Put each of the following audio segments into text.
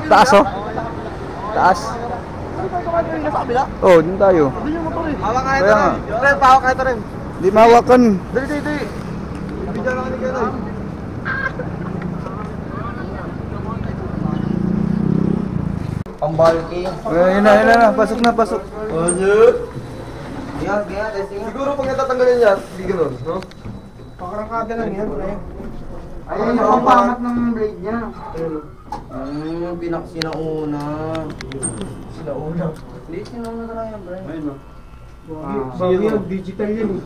Taas oh. Taas. Oh, dun tayo. Hawak ka ito Kaya nga. rin. Ren, pahawak ka ito rin. Di mahawakan. Dali. Bigyan ako ni Kenoy. Pambalking. Yun na. Pasok na. Gaya, testing. Siguro pag natatanggalin yan, hindi ganun, no? Pakarangkada lang yan, pre. Ayun yung pangat ng blade niya. Sinauna. Hindi, sinauna talaga yan, pre. Ayun, no? Bago yung digital yun.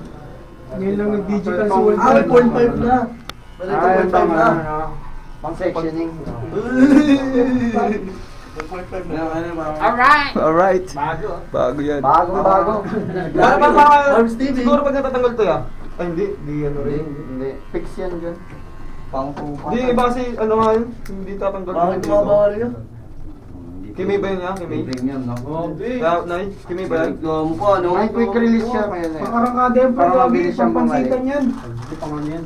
Ngayon lang nag-digital si World. 0.5 na. Balik 0.5 na. Pang sectioning. Alright. Bago yan. Bago. Siguro pag natatanggal to yan. Ay, hindi. Hindi ano rin. Hindi. Fix yan dyan. Hindi, iba kasi ano nga yun. Hindi tatanggal. Bakit mabawal yun? Kimi ba yun yan? Kimi? yan, no? Nay, Kimi ba yan? Ay, quick release siya. Pakarangkada yung mabilis siyang pampansitan yan. Hindi pa nga yan.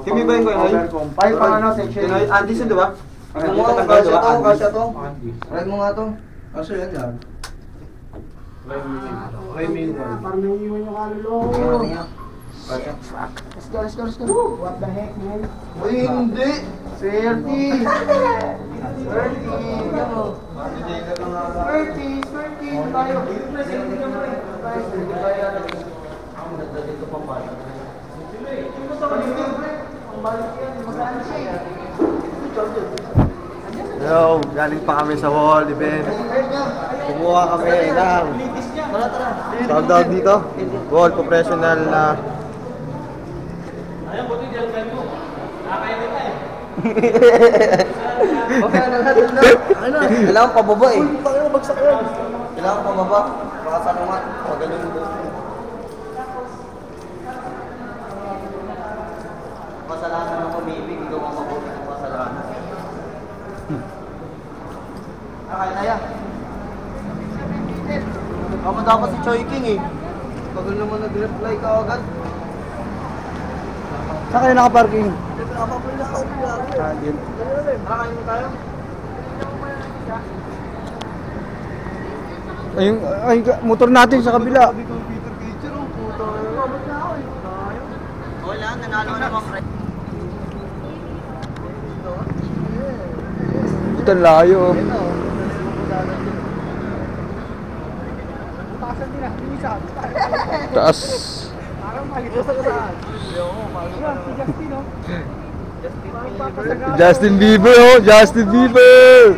Kimi ba yun ko yun? Ay, pang ano, sectioning. Antis yun, di ba? Ano mo, kasya to. Ride mo nga to. Kaso yan yan. Parang nangiwan yung kaluluwa. Let's go. What the heck, man? Uy, hindi! Swerte! Tayo. Yo, galing pa kami sa wall event. Kumuha kami ng tawag daw dito, wall professional na kailangan pababa eh. Kailangan pababa. Baka sa naman, magaling mo. Kasalanan ng pumibig, ikaw ang mabuti ng kasalanan. Kaya na yan. Ako dapat si Choi King eh. Bagal naman nag-reply ka agad. Saan kayo nakaparking? Nakapapay na ako. Yun. Nakakain mo tayo? Ay, motor natin sa kabila. Picture oh, puto. Mabot na ako eh. Wala, nanalo naman pre. Butan layo. Taas. Justin Bieber oh, Justin Bieber.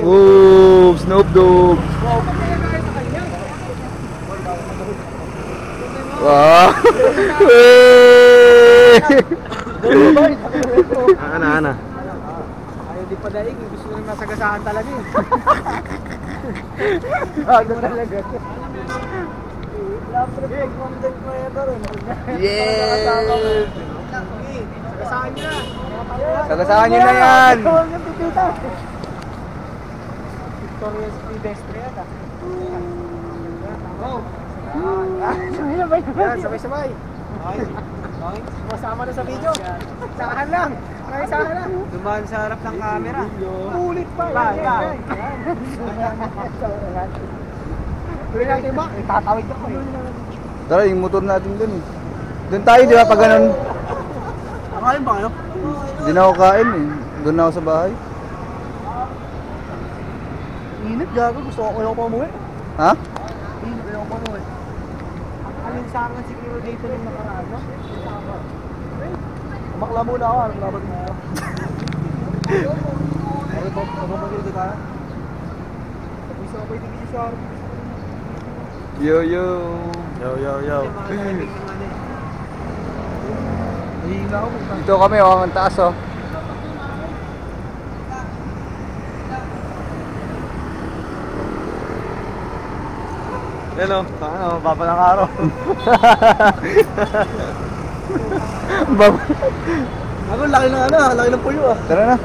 Oh, Snoop Dogg. Wow. Ana. Ayaw di pa daig, gusto nang nasagasaan talaga eh. Talaga. Yes. Sagasaan nyo na. Sagasaan nyo na yan. Victoria's pedestre yan ah. Sabay-sabay. Masama na sa video. Sakahan lang. Sakahan lang. Dumaan sa harap ng camera. Ulit pa. Yan. Tuloy natin ba? Tatawid ako eh. Tara, yung motor natin dun eh. Dun tayo, di ba? Pag ganun. Nakain ba kayo? Hindi na ako kain eh. Doon na ako sa bahay. Init, gago. Gusto ko ayaw pa umuwi. Ha? Init, ayaw pa umuwi. Alinsangan siguro dito yung nakaraan. Umakla muna ako. Anong laban mo ako? Okay po, magpapagilito tayo. Gusto ko pa yung video sa harap. Yo. Dito kami oh, ang taas oh. Yan o, baba ng araw. Ako, laki ng ano, laki ng puyo ah. Tara na.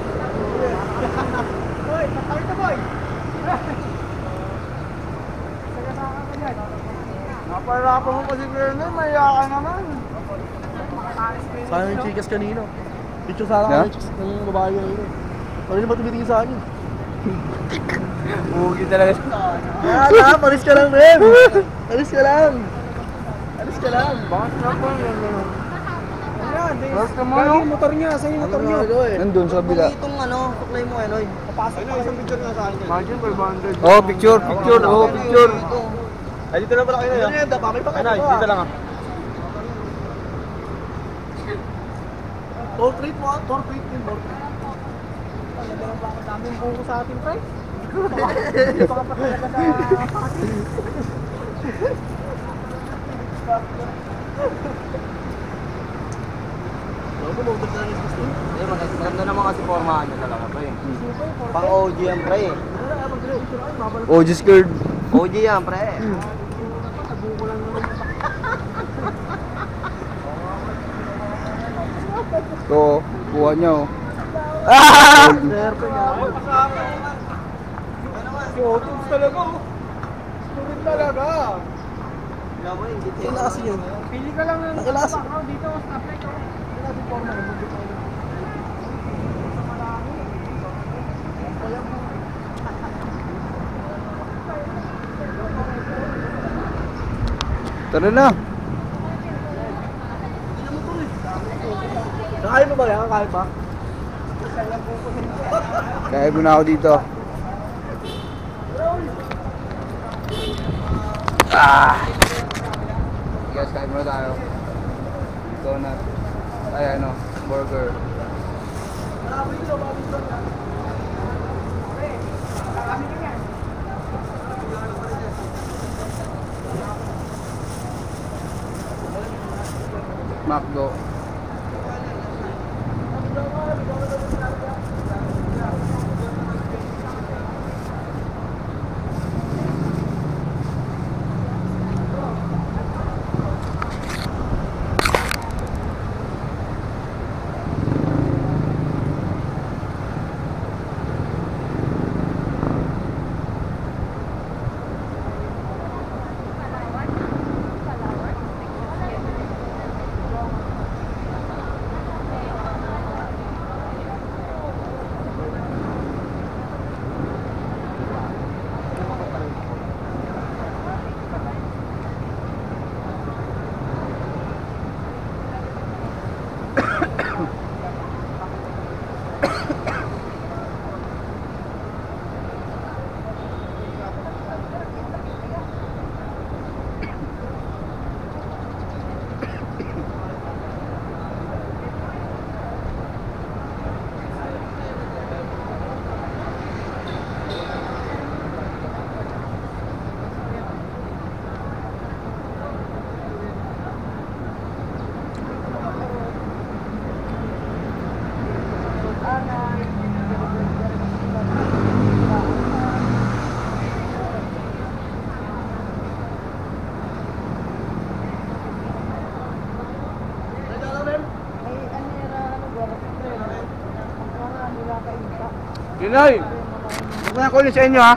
Boy, tatawid na boy. Sagasaan ka dyan. Naparapan mo kasi Bernal, maya ka naman. Sayang yung chikas kanina. Picture sana Yeah? kami ng babae kanina. Kanina ba tumitingin sa akin? Bugi talaga. Ah, paris ka lang, Rem! Paris ka lang! Paris ka lang! Bakit na po yan? Basta mo, Gagi no? yung motor niya, saan yung motor niya? Nandun sa kabila. Itong ano, suklay mo, Enoy. Papasok pa isang picture nga sa akin. Imagine 500. Oh, picture, picture. Oh, picture. Ay, dito na pala kayo. Dito na, pakay pa kayo. Dito lang ah. Toll treat mo ah, toll treat din, toll treat. Bakit daming buko sa ating pre? Baka pa talaga sa pati. Maganda naman kasi formahan niya talaga, pre. Pang OG yan, pre. OG skirt. OG yan, pre. To, buha niya, oh. Photos talaga oh. Student talaga. Kailan kasi yun? Pili ka lang ng Nakilas. background dito, stoplight oh. Wala din forma ng bundok. Tara na. Kaya mo ba yan? Kaya pa? Kaya mo na ako dito. Guys, kain muna tayo. Donut. Ay, ano, burger. McDo. Pinoy! Huwag na kunin sa inyo, ha?